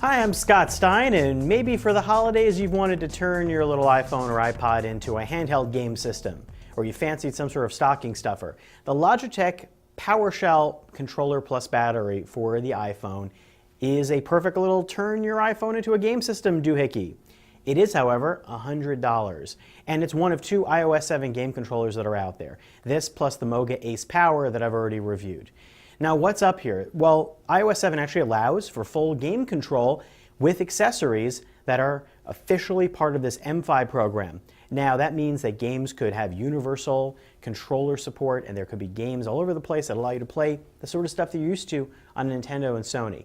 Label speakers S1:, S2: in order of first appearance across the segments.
S1: Hi, I'm Scott Stein, and maybe for the holidays you've wanted to turn your little iPhone or iPod into a handheld game system, or you fancied some sort of stocking stuffer. The Logitech PowerShell Controller plus Battery for the iPhone is a perfect little turn your iPhone into a game system doohickey. It is, however, $100, and it's one of two iOS 7 game controllers that are out there. This plus the Moga Ace Power that I've already reviewed. Now, what's up here? Well, iOS 7 actually allows for full game control with accessories that are officially part of this M5 program. Now, that means that games could have universal controller support, and there could be games all over the place that allow you to play the sort of stuff that you're used to on Nintendo and Sony.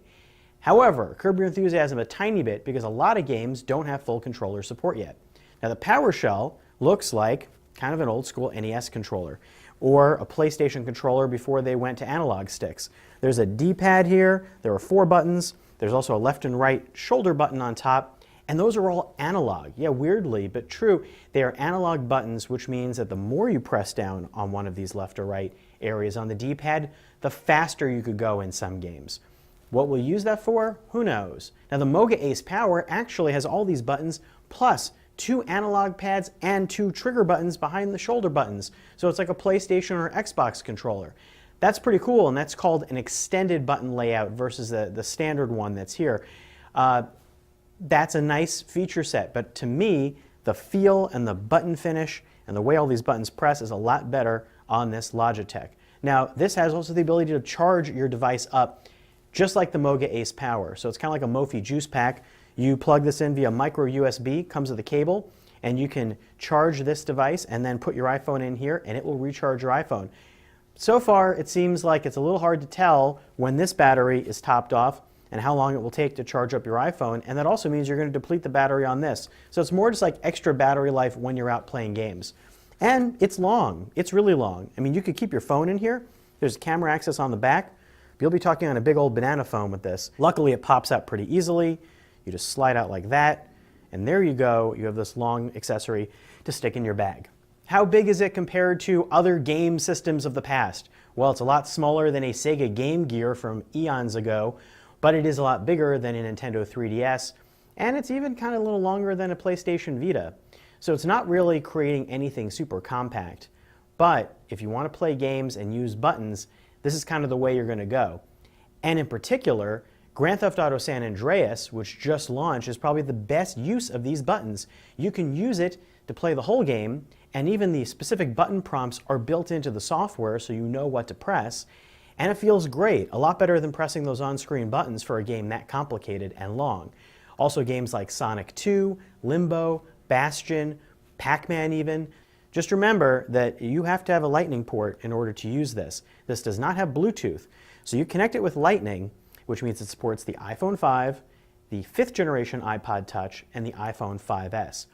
S1: However, curb your enthusiasm a tiny bit because a lot of games don't have full controller support yet. Now, the PowerShell looks like kind of an old school NES controller or a PlayStation controller before they went to analog sticks. There's a D-pad here, there are 4 buttons, there's also a left and right shoulder button on top, and those are all analog. Yeah, weirdly, but true, they are analog buttons, which means that the more you press down on one of these left or right areas on the D-pad, the faster you could go in some games. What we'll use that for? Who knows? Now, the Moga Ace Power actually has all these buttons, plus 2 analog pads and 2 trigger buttons behind the shoulder buttons. So it's like a PlayStation or Xbox controller. That's pretty cool, and that's called an extended button layout versus the standard one that's here. That's a nice feature set, but to me, the feel and the button finish and the way all these buttons press is a lot better on this Logitech. Now, this has also the ability to charge your device up just like the Moga Ace Power. So it's kind of like a Mophie juice pack. You plug this in via micro USB, comes with a cable, and you can charge this device and then put your iPhone in here and it will recharge your iPhone. So far, it seems like it's a little hard to tell when this battery is topped off and how long it will take to charge up your iPhone, and that also means you're going to deplete the battery on this. So it's more just like extra battery life when you're out playing games. And it's long. It's really long. I mean, you could keep your phone in here. There's camera access on the back. You'll be talking on a big old banana phone with this. Luckily, it pops out pretty easily. You just slide out like that, and there you go. You have this long accessory to stick in your bag. How big is it compared to other game systems of the past? Well, it's a lot smaller than a Sega Game Gear from eons ago, but it is a lot bigger than a Nintendo 3DS, and it's even kind of a little longer than a PlayStation Vita. So it's not really creating anything super compact. But if you want to play games and use buttons, this is kind of the way you're going to go. And in particular, Grand Theft Auto San Andreas, which just launched, is probably the best use of these buttons. You can use it to play the whole game, and even the specific button prompts are built into the software so you know what to press. And it feels great, a lot better than pressing those on-screen buttons for a game that complicated and long. Also games like Sonic 2, Limbo, Bastion, Pac-Man even. Just remember that you have to have a Lightning port in order to use this. This does not have Bluetooth. So you connect it with Lightning, which means it supports the iPhone 5, the 5th generation iPod Touch, and the iPhone 5S.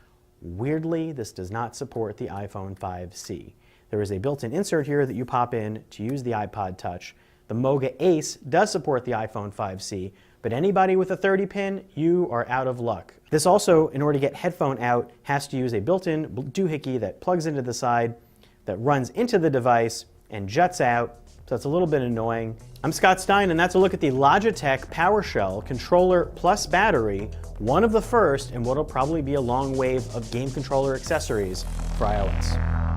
S1: Weirdly, this does not support the iPhone 5C. There is a built-in insert here that you pop in to use the iPod Touch. The Moga Ace does support the iPhone 5C, but anybody with a 30-pin, you are out of luck. This also, in order to get headphone out, has to use a built-in doohickey that plugs into the side, that runs into the device, and juts out, so that's a little bit annoying. I'm Scott Stein, and that's a look at the Logitech PowerShell Controller plus Battery, one of the first in what will probably be a long wave of game controller accessories for iOS.